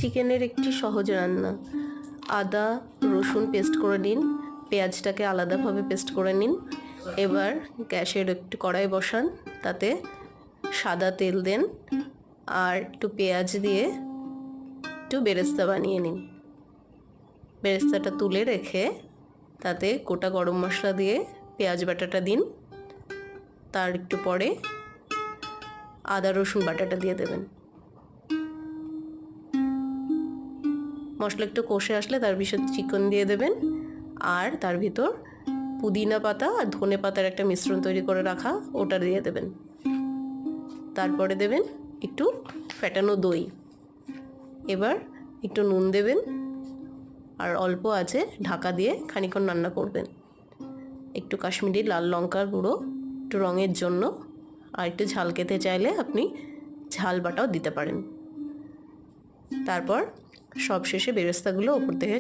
চিকেনের একটি সহজ রান্না। আদা রসুন পেস্ট করে নিন, পেঁয়াজটাকে আলাদাভাবে পেস্ট করে নিন। এবার গ্যাসের একটু কড়াই বসান, তাতে সাদা তেল দেন আর একটু পেঁয়াজ দিয়ে একটু বেরেস্তা বানিয়ে নিন। বেরেস্তাটা তুলে রেখে তাতে গোটা গরম মশলা দিয়ে পেঁয়াজ বাটাটা দিন। তার একটু পরে আদা রসুন বাটাটা দিয়ে দেবেন। মশলা একটু কষে আসলে তার ভিতর চিকেন দিয়ে দেবেন আর তার ভিতর পুদিনা পাতা আর ধনে পাতার একটা মিশ্রণ তৈরি করে রাখা ওটা দিয়ে দেবেন। তারপরে দেবেন একটু ফেটানো দই। এবার একটু নুন দেবেন আর অল্প আছে ঢাকা দিয়ে খানিকক্ষণ রান্না করবেন। একটু কাশ্মীরি লাল লঙ্কার গুঁড়ো একটু রঙের জন্য, আর একটু ঝাল খেতে চাইলে আপনি ঝাল বাটাও দিতে পারেন। তারপর সবশেষে বেরেস্তাগুলো ওপর থেকে